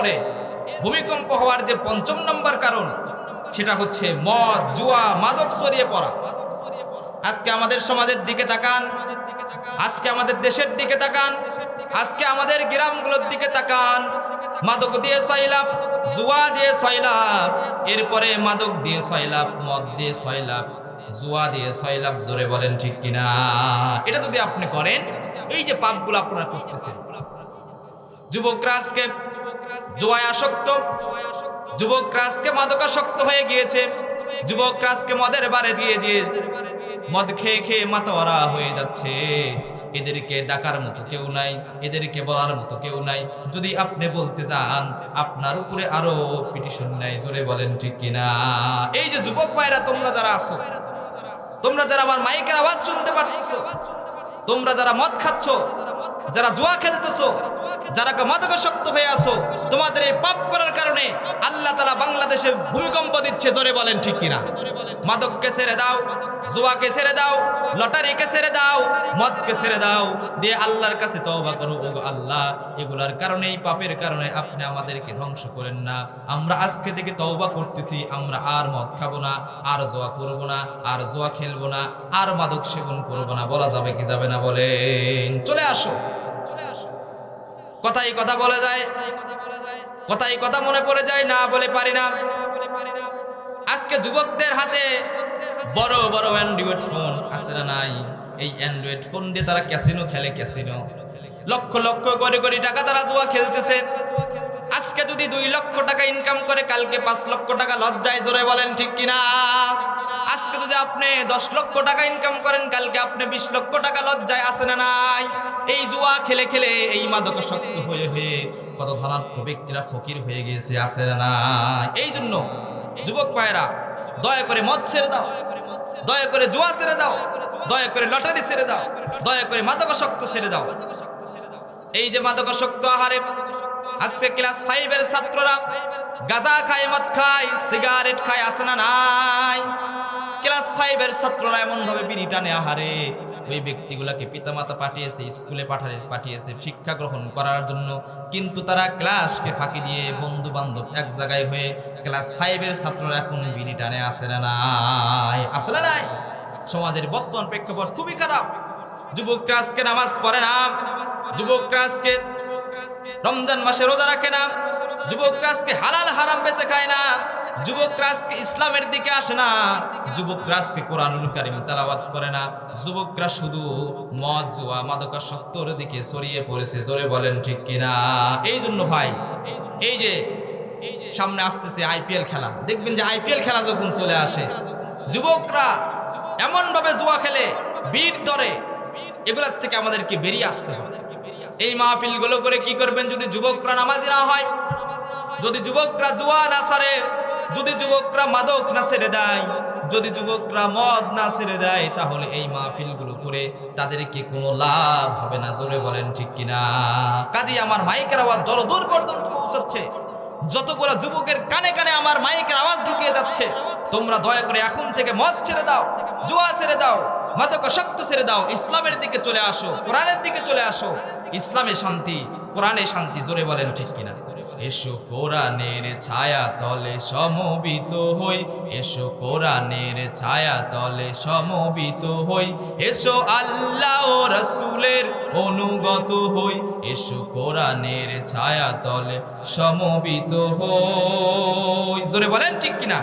পরে ভূমিকম্প হওয়ার যে পঞ্চম নম্বর কারণ সেটা হচ্ছে মদ, জুয়া, মাদক ছড়িয়ে পড়া। আজকে আমাদের সমাজের দিকে তাকান, আজকে আমাদের দেশের দিকে তাকান, আজকে আমাদের গ্রামগুলোর দিকে তাকান। মাদক দিয়ে সয়লাভ, জুয়া দিয়ে সয়লাভ, এরপরে মাদক দিয়ে সয়লাভ, মদ দিয়ে সয়লাভ, জুয়া দিয়ে সয়লাভ। জোরে বলেন ঠিক কিনা? এটা যদি আপনি করেন, এই যে পাপগুলো আপনারা করতেছেন, যুবকরা আজকে জুয়ায় আসক্ত, যুবকরা আজকে মাদকাসক্ত হয়ে গিয়েছে, যুবকরা আজকে মদের বারে দিয়ে মদ খেয়ে খেয়ে মাতোয়ারা হয়ে যাচ্ছে। এদেরকে ডাকার মতো কেউ নাই, এদেরকে বলার মতো কেউ নাই। যদি আপনি বলতে যান, আপনার উপরে আরো পিটিশন নাই। জোরে বলেন ঠিক কিনা? এই যে যুবক ভাইরা, তোমরা যারা আছো, তোমরা যারা আমার মাইকের আওয়াজ শুনতে পারতেছো, তোমরা যারা মদ খাচ্ছ, যারা জুয়া খেলতেছো, যারা মাদকাসক্ত হয়ে আছো, তোমাদের এই পাপ করার কারণে আল্লাহ তাআলা বাংলাদেশে ভূমিকম্প দিচ্ছে। জোরে বলেন ঠিক কিনা? মাদককে ছেড়ে দাও, জুয়াকে ছেড়ে দাও, লটারিকে ছেড়ে দাও, মদকে ছেড়ে দাও, দিয়ে আল্লাহর কাছে তওবা করো। ওগো আল্লাহ, এগুলার কারণে, এই পাপের কারণে আপনি আমাদেরকে ধ্বংস করেন না। আমরা আজকে থেকে তওবা করতেছি, আমরা আর মদ খাবো না, আর জুয়া করবো না, আর জুয়া খেলবো না, আর মাদক সেবন করবো না। বলা যাবে কি যাবে না বলেন? চলে আসো। কথাই কথা বলে যায়, কথাই কথা মনে পড়ে যায়, না বলে পারি না। আজকে যুবকদের হাতে বড় বড় অ্যান্ড্রয়েড ফোন আছে না নাই? এই অ্যান্ড্রয়েড ফোন দিয়ে তারা ক্যাসিনো খেলে, ক্যাসিনো। লক্ষ লক্ষ কোটি কোটি টাকা তারা জুয়া খেলতেছে। আজকে যদি 2 লক্ষ টাকা ইনকাম করে, কালকে 5 লক্ষ টাকা লজ্জায়। জোরে বলেন ঠিক কিনা? আজকে যদি আপনি 10 লক্ষ টাকা ইনকাম করেন, কালকে আপনি 20 লক্ষ টাকা লজ্জায়। আছে না নাই? এই জুয়া খেলে খেলে, এই মাদকাসক্ত হয়ে হয়ে কত ধনাঢ্য ব্যক্তিরা ফকির হয়ে গিয়েছে। আছে না নাই? এই জন্য যুবক ভাইরা, দয়া করে মদ ছেড়ে দাও, দয়া করে জুয়া ছেড়ে দাও, দয়া করে লটারি ছেড়ে দাও, দয়া করে মাদকাসক্ত ছেড়ে দাও। এই যে মাদকাসক্ত আহারে আজকে ক্লাস 5 এর ছাত্ররা গাঁজা খায়, মদ খায়, সিগারেট খায়। আছে না নাই? ক্লাস 5 এর ছাত্ররা এমন ভাবে বিড়ি টানে, আহারে। ওই ব্যক্তিগুলোকে পিতামাতা পাঠিয়েছে, স্কুলে পাঠিয়েছে শিক্ষা গ্রহণ করার জন্য, কিন্তু তারা ক্লাসকে ফাঁকি দিয়ে বন্ধু বান্ধব এক জায়গায় হয়ে ক্লাস 5 এর ছাত্ররা এখন বিড়ি টানে। আছে না নাই? আছে না নাই? সমাজের বর্তমান প্রেক্ষাপট খুবই খারাপ। যুবকরা আজকে নামাজ পড়ে না, যুবকরা আজকে রমজান মাসে রোজা রাখে না, যুবকরা আজকে হালাল হারাম বেঁচে খায় না, যুবকরা আজকে ইসলামের দিকে আসে না, যুবকরা আজকে কোরআনুল কারীম তেলাওয়াত করে না, যুবকরা শুধু মদ, জুয়া, মাদকাসক্তর দিকে ছড়িয়ে পড়েছে। জোরে বলেন ঠিক কিনা? এই জন্য ভাই, এই যে সামনে আসতেছে আইপিএল খেলা, দেখবেন যে আইপিএল খেলা যখন চলে আসে, যুবকরা এমন ভাবে জুয়া খেলে, বিট ধরে, এগুলোর থেকে আমাদেরকে বেরিয়ে আসতে হবে। এই মাহফিল গুলো করে কি করবেন? যদি যুবকরা নামাজি না হয়, যদি যুবকরা জুয়া না ছাড়ে, যদি যুবকরা মাদক না ছেড়ে দেয়, যদি যুবকরা মদ না ছেড়ে দেয়, তাহলে এই মাহফিল গুলো করে তাদেরকে কোনো লাভ হবে না। জোরে বলেন ঠিক কিনা? কাজেই আমার মাইকের আওয়াজ দূর পর্যন্ত পৌঁছাচ্ছে, যতগুলো যুবকের কানে কানে আমার মাইকের আওয়াজ ঢুকিয়ে যাচ্ছে, তোমরা দয়া করে এখন থেকে মদ ছেড়ে দাও, জুয়া ছেড়ে দাও, মাদকাসক্ত ছেড়ে দাও, ইসলামের দিকে চলে আসো, কোরআনের দিকে চলে আসো। ইসলামে শান্তি, কোরআনে শান্তি। জোরে বলেন ঠিক কিনা? এসো কোরআনের ছায়া তলে সমবেত হই, এসো কোরআনের ছায়া তলে সমবেত হই, এসো আল্লাহ ও রাসূলের অনুগত হই, এসো কোরআনের ছায়া তলে সমবেত হই। জোরে বলেন ঠিক কিনা?